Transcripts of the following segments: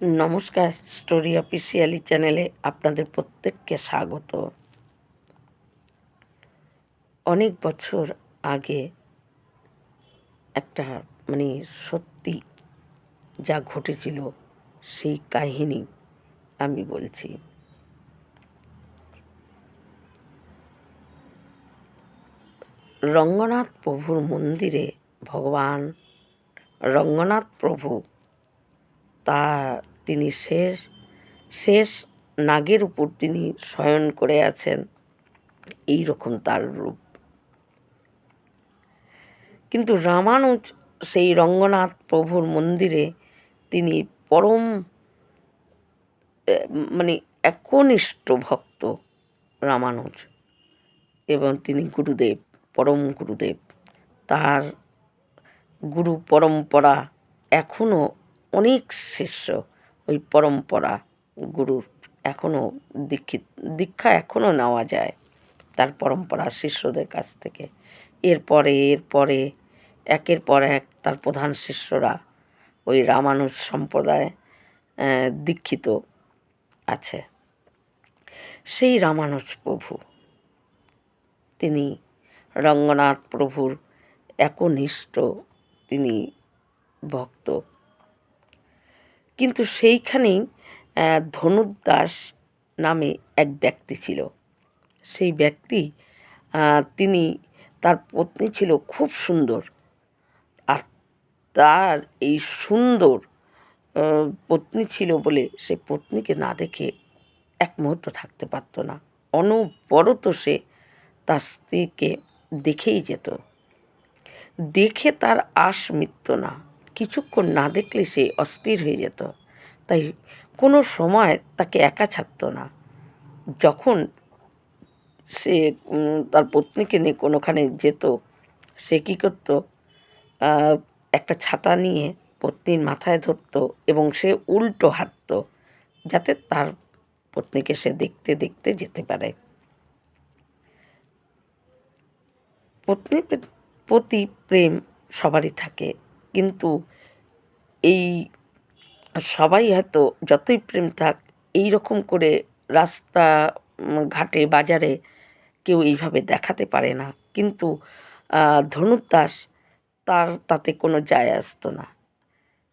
নমস্কার, story officially চ্যানেলে আপনাদের প্রত্যেককে স্বাগত। অনেক বছর আগে একটা মানে সত্যি যা ঘটেছিল সেই কাহিনী আমি বলছি। রঙ্গনাথ প্রভুর মন্দিরে ভগবান রঙ্গনাথ প্রভু তিনি শেষ শেষ নাগের উপর তিনি শয়ন করে আছেন, এই রকম তার রূপ। কিন্তু রামানুজ সেই রঙ্গনাথ প্রভুর মন্দিরে তিনি পরম মানে একনিষ্ঠ ভক্ত রামানুজ, এবং তিনি গুরুদেব, পরম গুরুদেব। তার গুরু পরম্পরা এখনও অনেক শিষ্য ওই পরম্পরা গুরুর এখনও দীক্ষা এখনও নেওয়া যায় তার পরম্পরা শিষ্যদের কাছ থেকে। এরপরে একের পর এক তার প্রধান শিষ্যরা ওই রামানুজ সম্প্রদায় দীক্ষিত আছে। সেই রামানুজ প্রভু তিনি রঙ্গনাথ প্রভুর একনিষ্ঠ তিনি ভক্ত। কিন্তু সেইখানেই ধনুর্দাস নামে এক ব্যক্তি ছিল। সেই ব্যক্তি তিনি তার পত্নী ছিল খুব সুন্দর, আর তার এই সুন্দর পত্নী ছিল বলে সে পত্নীকে না দেখে এক মুহূর্ত থাকতে পারত না। অনবরত সে তার স্ত্রীকে দেখেই যেত, দেখে তার আশ মিটত না। কিছুক্ষণ না দেখলে সে অস্থির হয়ে যেত, তাই কোনো সময় তাকে একা ছাড়ত না। যখন সে তার পত্নীকে নিয়ে কোনোখানে যেত, সে কী করত, একটা ছাতা নিয়ে পত্নীর মাথায় ধরত এবং সে উল্টো হাঁটত, যাতে তার পত্নীকে সে দেখতে দেখতে যেতে পারে। পত্নীর প্রতি প্রেম সবারই থাকে, কিন্তু এই সবাই হয়তো যতই প্রেম থাক, এই রকম করে রাস্তা ঘাটে বাজারে কেউ এইভাবে দেখাতে পারে না। কিন্তু ধনুর্দাস তার তাতে কোনো যায় আসতো না।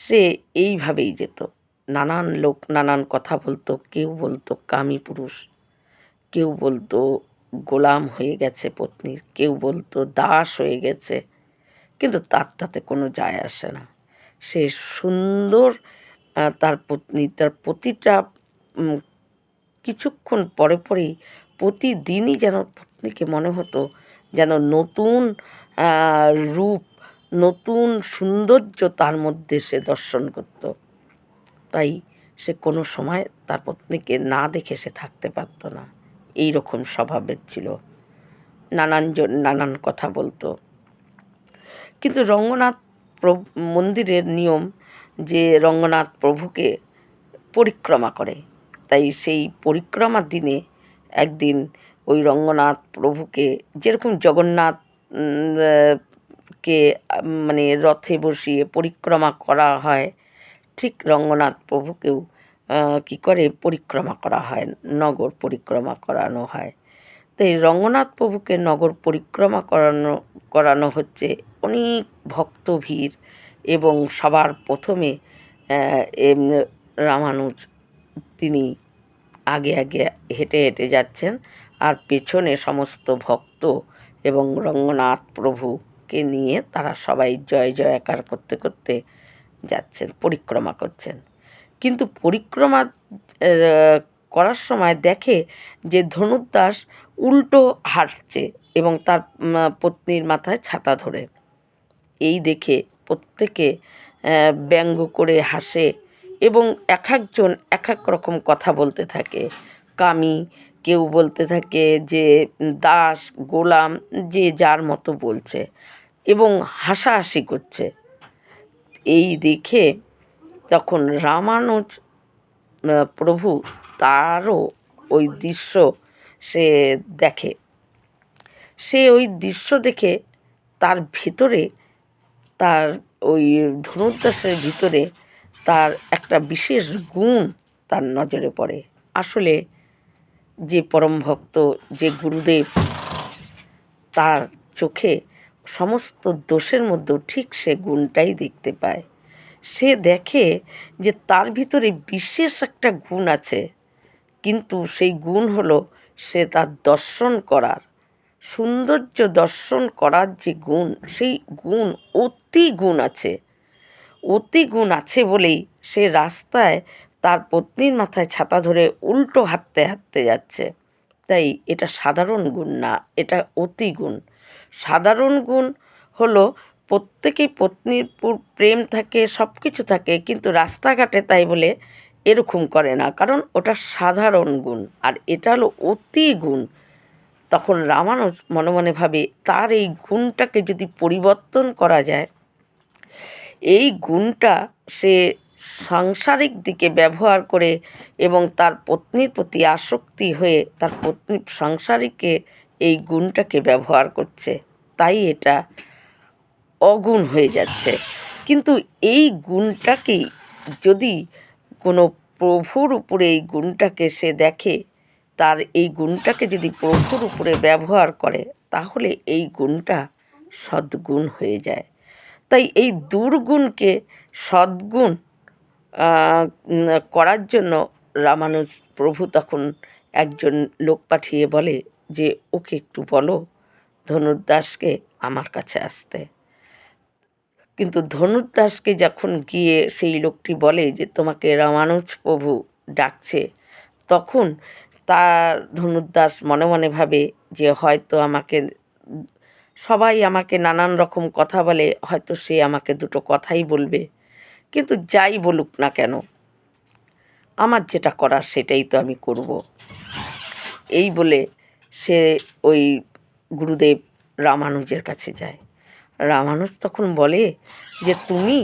সে এইভাবেই যেত। নানান লোক নানান কথা বলতো। কেউ বলতো কামী পুরুষ, কেউ বলতো গোলাম হয়ে গেছে পত্নীর, কেউ বলতো দাস হয়ে গেছে, কিন্তু তাতে কোনো যায় আসে না। সে সুন্দর তার পত্নী, তার প্রতিটা কিছুক্ষণ পরেই প্রতিদিনই যেন পত্নীকে মনে হতো যেন নতুন রূপ, নতুন সৌন্দর্য তার মধ্যে সে দর্শন করত। তাই সে কোনো সময় তার পত্নীকে না দেখে সে থাকতে পারত না। এই রকম স্বভাবের ছিল। নানানজন নানান কথা বলতো। কিন্তু রঙ্গনাথ মন্দিরের নিয়ম যে রঙ্গনাথ প্রভুকে পরিক্রমা করে, তাই সেই পরিক্রমার দিনে একদিন ওই রঙ্গনাথ প্রভুকে যেরকম জগন্নাথ কে মানে রথে বসিয়ে পরিক্রমা করা হয়, ঠিক রঙ্গনাথ প্রভুকেও কী করে পরিক্রমা করা হয়, নগর পরিক্রমা করানো হয়। তাই রঙ্গনাথ প্রভুকে নগর পরিক্রমা করানো হচ্ছে অনেক ভক্ত ভিড়, এবং সবার প্রথমে রামানুজ তিনি আগে হেঁটে হেঁটে যাচ্ছেন, আর পেছনে সমস্ত ভক্ত এবং রঙ্গনাথ প্রভুকে নিয়ে তারা সবাই জয় জয়কার করতে করতে যাচ্ছেন, পরিক্রমা করছেন। কিন্তু পরিক্রমা করার সময় দেখে যে ধনুর্দাস উল্টো হাঁটছে এবং তার পত্নীর মাথায় ছাতা ধরে। এই দেখে প্রত্যেকে ব্যঙ্গ করে হাসে এবং এক একজন এক এক রকম কথা বলতে থাকে। কামী, কেউ বলতে থাকে যে দাস, গোলাম, যে যার মতো বলছে এবং হাসাহাসি করছে। এই দেখে তখন রামানুজ প্রভু তারও ওই দৃশ্য সে দেখে। সে ওই দৃশ্য দেখে তার ভিতরে, তার ওই ধনুর্দাসের ভিতরে তার একটা বিশেষ গুণ তার নজরে পড়ে। আসলে যে পরম ভক্ত, যে গুরুদেব, তার চোখে সমস্ত দোষের মধ্যেও ঠিক সে গুণটাই দেখতে পায়। সে দেখে যে তার ভিতরে বিশেষ একটা গুণ আছে, কিন্তু সেই গুণ হলো সে তার দর্শন করার, সৌন্দর্য দর্শন করার যে গুণ, সেই গুণ অতি গুণ আছে। অতি গুণ আছে বলেই সে রাস্তায় তার পত্নীর মাথায় ছাতা ধরে উল্টো হাঁটতে হাঁটতে যাচ্ছে। তাই এটা সাধারণ গুণ না, এটা অতি গুণ। সাধারণ গুণ হলো প্রত্যেকেই পত্নীর প্রেম থাকে, সব কিছু থাকে, কিন্তু রাস্তাঘাটে তাই বলে এরকম করে না, কারণ ওটা সাধারণ গুণ। আর এটা হলো অতি গুণ। তখন রামানুজ মনে মনে ভাবে, তার এই গুণটাকে যদি পরিবর্তন করা যায়, এই গুণটা সে সাংসারিক দিকে ব্যবহার করে এবং তার পত্নীর প্রতি আসক্তি হয়ে তার পত্নী সাংসারিকে এই গুণটাকে ব্যবহার করছে, তাই এটা অগুণ হয়ে যাচ্ছে। কিন্তু এই গুণটাকেই যদি কোনো প্রভুর উপরে এই গুণটাকে সে দেখে, তার এই গুণটাকে যদি প্রভুর উপরে ব্যবহার করে, তাহলে এই গুণটা সদ্গুণ হয়ে যায়। তাই এই দুর্গুণকে সদ্গুণ করার জন্য রামানুজ প্রভু তখন একজন লোক পাঠিয়ে বলে যে, ওকে একটু বলো ধনুর্দাসকে আমার কাছে আসতে। কিন্তু ধনুর্দাসকে যখন গিয়ে সেই লোকটি বলে যে তোমাকে রামানুজ প্রভু ডাকছে, তখন তার ধনুর্দাস মনে মনে ভাবে যে হয়তো আমাকে সবাই আমাকে নানান রকম কথা বলে, হয়তো সে আমাকে দুটো কথাই বলবে, কিন্তু যাই বলুক না কেন, আমার যেটা করার সেটাই তো আমি করব। এই বলে সে ওই গুরুদেব রামানুজের কাছে যায়। রামানুজ তখন বলে যে তুমি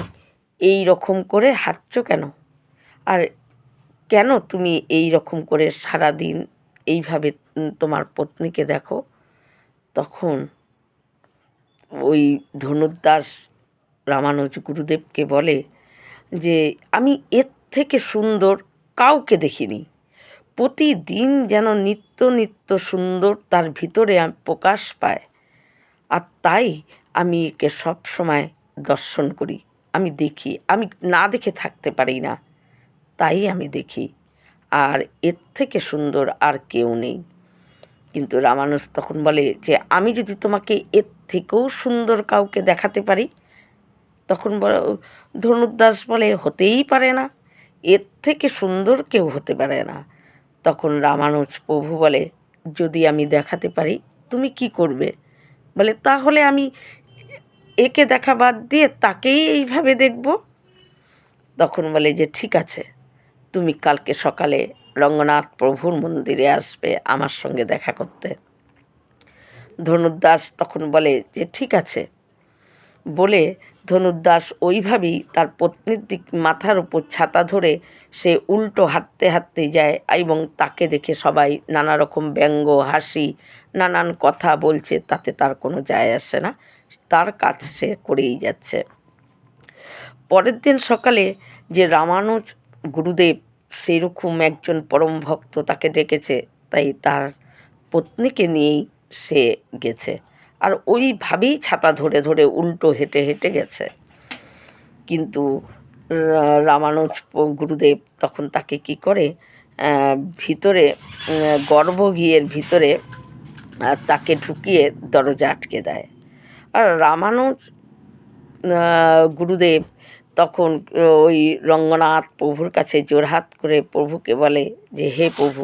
এই রকম করে হাঁটছো কেন, আর কেন তুমি এই রকম করে সারাদিন এইভাবে তোমার পত্নীকে দেখো। তখন ওই ধনুর্দাস রামানুজ গুরুদেবকে বলে যে আমি এর থেকে সুন্দর কাউকে দেখিনি, প্রতিদিন যেন নিত্য নিত্য সুন্দর তার ভিতরে প্রকাশ পায়, আর তাই আমি একে সব সময় দর্শন করি, আমি দেখি, আমি না দেখে থাকতে পারি না, তাই আমি দেখি, আর এর থেকে সুন্দর আর কেউ নেই। কিন্তু রামানুজ তখন বলে যে আমি যদি তোমাকে এর থেকেও সুন্দর কাউকে দেখাতে পারি, তখন ধনুর্দাস বলে হতেই পারে না, এর থেকে সুন্দর কেউ হতে পারে না। তখন রামানুজ প্রভু বলে, যদি আমি দেখাতে পারি তুমি কি করবে? বলে তাহলে আমি একে দেখা বাদ দিয়ে তাকেই এইভাবে দেখব। তখন বলে যে ঠিক আছে, তুমি কালকে সকালে রঙ্গনাথ প্রভুর মন্দিরে আসবে আমার সঙ্গে দেখা করতে। ধনুর্দাস তখন বলে যে ঠিক আছে। বলে ধনুর্দাস ওইভাবেই তার পত্নীর দিক মাথার উপর ছাতা ধরে সে উল্টো হাঁটতে হাঁটতে যায়, এবং তাকে দেখে সবাই নানা রকম ব্যঙ্গ হাসি নানান কথা বলছে, তাতে তার কোনো যায় আসে না, তার কাজ সে করেই যাচ্ছে। পরের দিন সকালে যে রামানুজ গুরুদেব সেরকম একজন পরম ভক্ত তাকে ডেকেছে, তাই তার পত্নীকে নিয়েই সে গেছে, আর ওইভাবেই ছাতা ধরে ধরে উল্টো হেঁটে হেঁটে গেছে। কিন্তু রামানুজ গুরুদেব তখন তাকে কি করে, ভিতরে গর্ভগৃহের ভিতরে তাকে ঢুকিয়ে দরজা আটকে দেয়। আর রামানুজ গুরুদেব তখন ওই রঙ্গনাথ প্রভুর কাছে জোড়হাত করে প্রভুকে বলে যে হে প্রভু,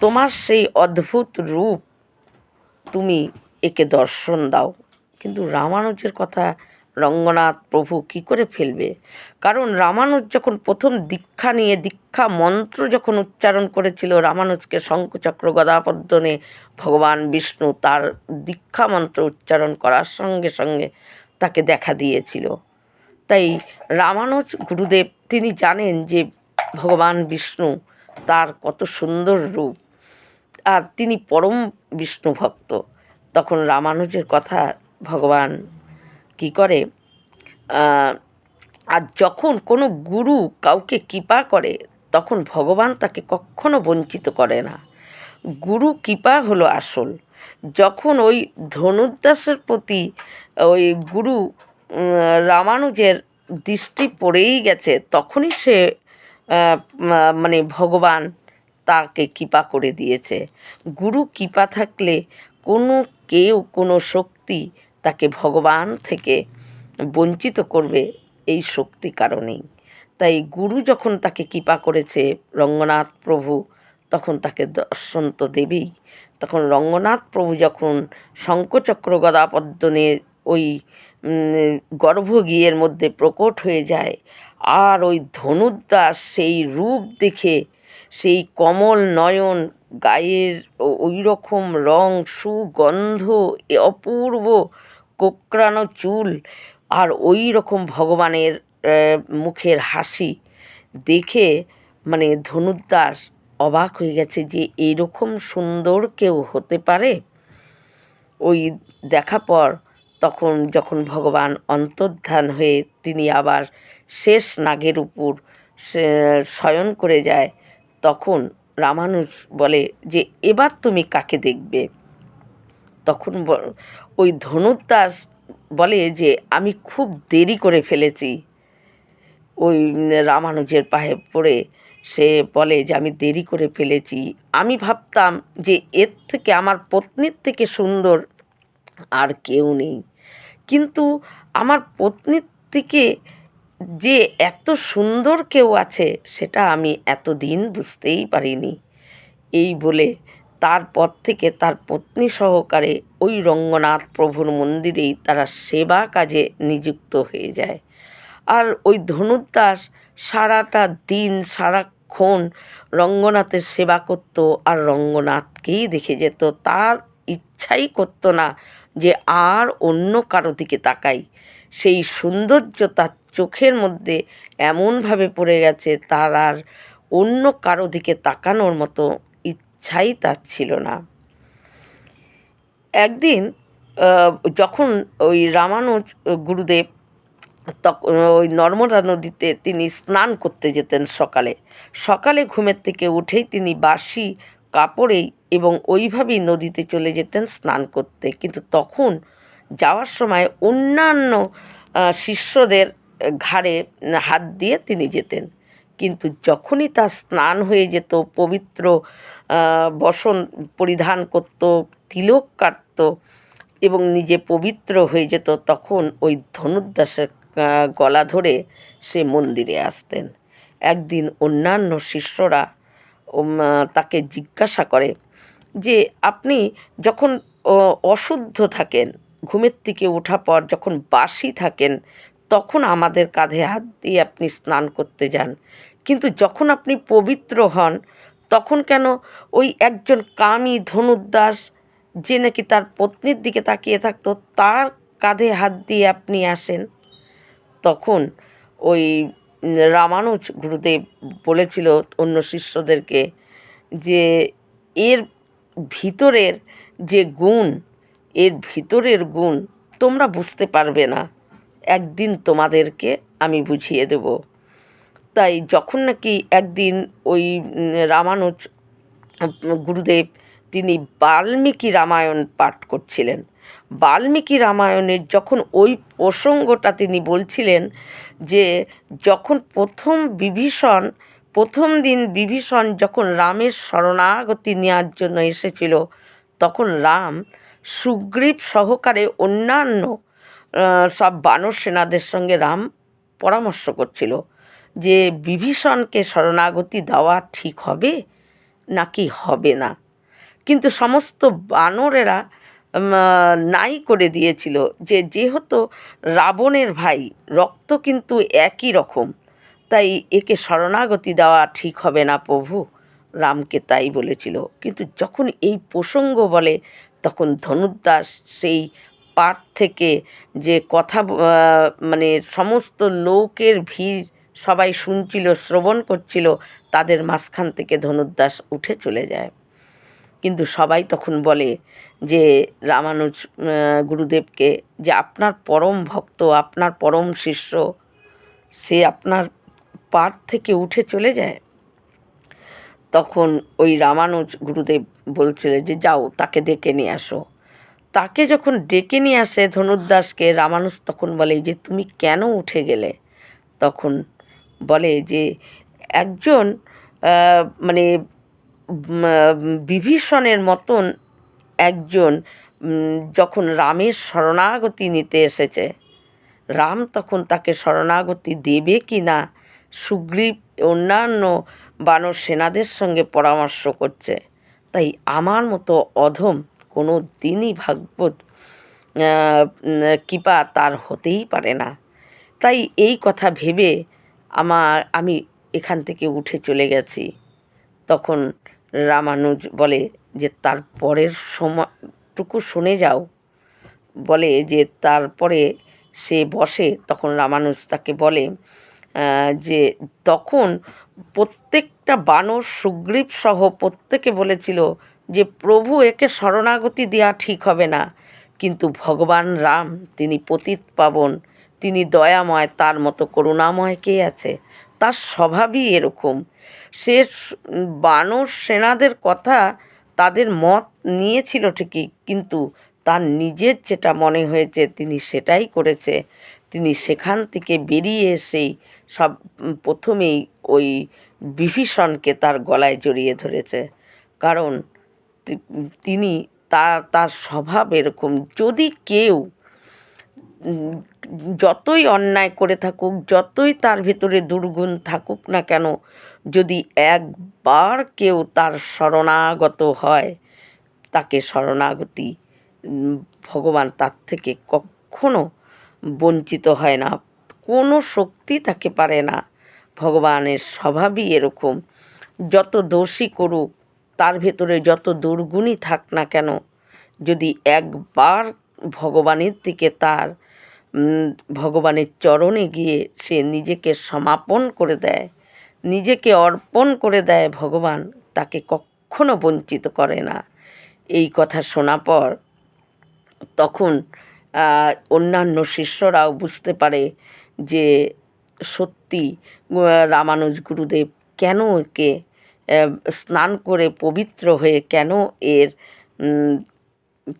তোমার সেই অদ্ভুত রূপ, তুমি একে দর্শন দাও। কিন্তু রামানুজের কথা রঙ্গনাথ প্রভু কি করে ফেলবে? কারণ রামানুজ যখন প্রথম দীক্ষা নিয়ে দীক্ষা মন্ত্র যখন উচ্চারণ করেছিল, রামানুজকে শঙ্খচক্র গদাপদ্ম নিয়ে ভগবান বিষ্ণু তার দীক্ষা মন্ত্র উচ্চারণ করার সঙ্গে সঙ্গে তাকে দেখা দিয়েছিল। তাই রামানুজ গুরুদেব তিনি জানেন যে ভগবান বিষ্ণু তার কত সুন্দর রূপ, আর তিনি পরম বিষ্ণু ভক্ত। তখন রামানুজের কথা ভগবান কি করে, আর যখন কোনো গুরু কাউকে কৃপা করে তখন ভগবান তাকে কখনো বঞ্চিত করে না। গুরু কৃপা হলো আসল। যখন ওই ধনুর্দাসের প্রতি ওই গুরু রামানুজের দৃষ্টি পড়েই গেছে, তখনই সে মানে ভগবান তাকে কৃপা করে দিয়েছে। গুরু কৃপা থাকলে কোনো কেউ কোনো শক্তি তাকে ভগবান থেকে বঞ্চিত করবে এই শক্তি কারণেই। তাই গুরু যখন তাকে কৃপা করেছে রঙ্গনাথ প্রভু, তখন তাকে দর্শন তো দেবেই। তখন রঙ্গনাথ প্রভু যখন শঙ্খচক্র গদা পদ্ম নিয়ে ওই গর্ভগৃহের মধ্যে প্রকট হয়ে যায়, আর ওই ধনুর্দাস সেই রূপ দেখে, সেই কমল নয়ন, গায়ের ওই রকম রং, সুগন্ধ, অপূর্ব কোঁকড়ানো চুল, আর ওই রকম ভগবানের মুখের হাসি দেখে মানে ধনুর্দাস অবাক হয়ে গেছে যে এরকম সুন্দর কেউ হতে পারে। ওই দেখা পর তখন যখন ভগবান অন্তর্ধান হয়ে তিনি আবার শেষ নাগের উপর শয়ন করে যায়, তখন রামানুজ বলে যে এবার তুমি কাকে দেখবে? তখন ওই ধনুর্দাস বলে যে আমি খুব দেরি করে ফেলেছি। ওই রামানুজের পায়ে পড়ে সে বলে যে আমি দেরি করে ফেলেছি, আমি ভাবতাম যে এর থেকে আমার পত্নীর থেকে সুন্দর আর কেউ নেই, কিন্তু আমার পত্নীর থেকে যে এত সুন্দর কেউ আছে সেটা আমি এতদিন বুঝতেই পারিনি। এই বলে তারপর থেকে তার পত্নী সহকারে ওই রঙ্গনাথ প্রভুর মন্দিরেই তারা সেবা কাজে নিযুক্ত হয়ে যায়। আর ওই ধনুর্দাস সারাটা দিন সারাক্ষণ রঙ্গনাথের সেবা করত আর রঙ্গনাথকেই দেখে যেত। তার ইচ্ছাই করতো না যে আর অন্য কারো দিকে তাকাই। সেই সৌন্দর্য তার চোখের মধ্যে এমনভাবে পড়ে গেছে, তার আর অন্য কারো দিকে তাকানোর মতো ইচ্ছাই তার ছিল না। একদিন যখন ওই রামানুজ গুরুদেব তখন ওই নর্মদা নদীতে তিনি স্নান করতে যেতেন সকালে। সকালে ঘুমের থেকে উঠেই তিনি বাসি কাপড়েই এবং ওইভাবেই নদীতে চলে যেতেন স্নান করতে। কিন্তু তখন যাওয়ার সময় অন্যান্য শিষ্যদের ঘাড়ে হাত দিয়ে তিনি যেতেন। কিন্তু যখনই তার স্নান হয়ে যেত, পবিত্র বসন পরিধান করত, তিলক কাটত এবং নিজে পবিত্র হয়ে যেত, তখন ওই ধনুর্দাসের গলা ধরে সে মন্দিরে আসতেন। একদিন অন্যান্য শিষ্যরা তাকে জিজ্ঞাসা করে যে আপনি যখন অশুদ্ধ থাকেন, ঘুমের থেকে ওঠা পর যখন বাসি থাকেন, তখন আমাদের কাঁধে হাত দিয়ে আপনি স্নান করতে যান, কিন্তু যখন আপনি পবিত্র হন তখন কেন ওই একজন কামী ধনুর্দাস যে নাকি তার পত্নীর দিকে তাকিয়ে থাকতো, তার কাঁধে হাত দিয়ে আপনি আসেন? তখন ওই রামানুজ গুরুদেব বলেছিল অন্য শিষ্যদেরকে যে এর ভিতরের যে গুণ, এর ভিতরের গুণ তোমরা বুঝতে পারবে না, একদিন তোমাদেরকে আমি বুঝিয়ে দেব। তাই যখন নাকি একদিন ওই রামানুজ গুরুদেব তিনি বাল্মীকি রামায়ণ পাঠ করছিলেন, বাল্মীকি রামায়ণের যখন ওই প্রসঙ্গটা তিনি বলছিলেন যে যখন প্রথম দিন বিভীষণ যখন রামের শরণাগতি নেওয়ার জন্য এসেছিল, তখন রাম সুগ্রীব সহকারে অন্যান্য সব বানর সেনাদের সঙ্গে রাম পরামর্শ করছিল যে বিভীষণকে শরণাগতি দেওয়া ঠিক হবে নাকি হবে না। কিন্তু সমস্ত বানরেরা নাই করে দিয়েছিল যে যেহেতু রাবণের ভাই, রক্ত কিন্তু একই রকম, তাই একে শরণাগতি দেওয়া ঠিক হবে না প্রভু। রামকে তাই বলেছিল। কিন্তু যখন এই প্রসঙ্গ বলে, তখন ধনুর্দাস সেই পাঠ থেকে যে কথা মানে সমস্ত লোকের ভিড়, সবাই শুনছিল, শ্রবণ করছিল, তাদের মাঝখান থেকে ধনুর্দাস উঠে চলে যায়। কিন্তু সবাই তখন বলে যে রামানুজ গুরুদেবকে যে আপনার পরম ভক্ত, আপনার পরম শিষ্য, সে আপনার পার থেকে উঠে চলে যায়, তখন ওই রামানুজ গুরুদেব বলছিলেন যে যাও তাকে ডেকে নিয়ে আসো। তাকে যখন ডেকে নিয়ে আসে ধনুর্দাসকে, রামানুজ তখন বলে যে তুমি কেন উঠে গেলে? তখন বলে যে একজন মানে বিভীষণের মতন একজন যখন রামের শরণাগতি নিতে এসেছে, রাম তখন তাকে শরণাগতি দেবে কি না সুগ্রীব অন্যান্য বানর সেনাদের সঙ্গে পরামর্শ করছে। তাই আমার মতো অধম কোনো দিনই ভাগবত কৃপা তার হতেই পারে না। তাই এই কথা ভেবে আমি এখান থেকে উঠে চলে গেছি। তখন রামানুজ বলে যে তার পরের সময়টুকু শুনে যাও। বলে যে তারপরে সে বসে, তখন রামানুজ তাকে বলে যে তখন প্রত্যেকটা বানর সুগ্রীব সহ প্রত্যেকে বলেছিল যে প্রভু একে শরণাগতি দেওয়া ঠিক হবে না, কিন্তু ভগবান রাম তিনি পতিত পাবন, তিনি দয়াময়, তার মতো করুণাময় কে আছে? তার স্বভাবই এরকম। সে বানর সেনাদের কথা তাদের মত নিয়েছিল ঠিকই, কিন্তু তার নিজের যেটা মনে হয়েছে তিনি সেটাই করেছে। তিনি সেখান থেকে বেরিয়ে এসেই প্রথমেই ওই বিভীষণকে তার গলায় জড়িয়ে ধরেছে। কারণ তিনি তার স্বভাব এরকম। যদি কেউ যতই অন্যায় করে থাকুক, যতই তার ভিতরে দুর্গুণ থাকুক না কেন, যদি একবার কেউ তার শরণাগত হয়, তাকে শরণাগতি ভগবান তার থেকে কখনো বঞ্চিত হয় না, কোনো শক্তি তাকে পারে না। ভগবানের স্বভাবই এরকম। যত দোষী করুক, তার ভেতরে যত দুর্গুণই থাক না কেন, যদি একবার ভগবানের দিকে তার ভগবানের চরণে গিয়ে সে নিজেকে সমাপন করে দেয়, নিজেকে অর্পণ করে দেয়, ভগবান তাকে কখনো বঞ্চিত করে না। এই কথা শোনা পর তখন অন্যান্য শিষ্যরাও বুঝতে পারে যে সত্যি রামানুজ গুরুদেব কেন একে স্নান করে পবিত্র হয়ে কেন এর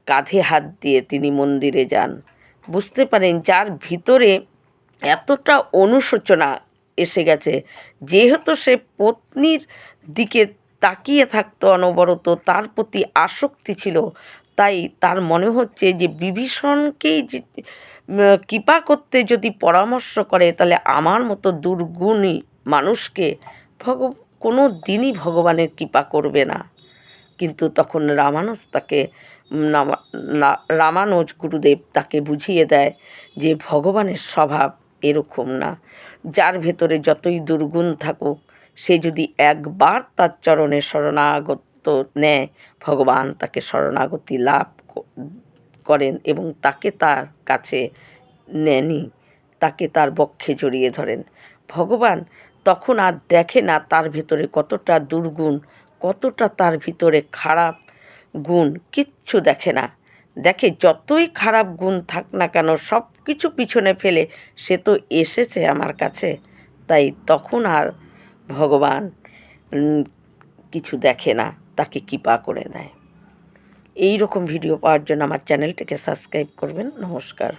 কাঁধে হাত দিয়ে তিনি মন্দিরে যান। বুঝতে পারেন যার ভিতরে এতটা অনুশোচনা এসে গেছে, যেহেতু সে পত্নীর দিকে তাকিয়ে থাকতো অনবরত, তার প্রতি আসক্তি ছিল, তাই তার মনে হচ্ছে যে বিভীষণকেই যে কৃপা করতে যদি পরামর্শ করে, তাহলে আমার মতো দুর্গুণী মানুষকে কোনো দিনই ভগবানের কৃপা করবে না। কিন্তু তখন রামানুজ গুরুদেব তাকে বুঝিয়ে দেয় যে ভগবানের স্বভাব এরকম না। যার ভেতরে যতই দুর্গুণ থাকুক, সে যদি একবার তার চরণে শরণাগত নেয়, ভগবান তাকে শরণাগতি লাভ করেন এবং তাকে তার কাছে নেনই, তাকে তার বক্ষে জড়িয়ে ধরেন। ভগবান তখন আর দেখে না তার ভেতরে কতটা দুর্গুণ, কতটা তার ভিতরে খারাপ গুণ, কিচ্ছু দেখে না। দেখে যতই খারাপ গুণ থাক না কেন, সব কিছু পিছনে ফেলে সে তো এসেছে আমার কাছে, তাই তখন আর ভগবান কিছু দেখে না, তাকে কৃপা করে দেয়। এই রকম ভিডিও পাওয়ার জন্য আমার চ্যানেলটিকে সাবস্ক্রাইব করবেন। নমস্কার।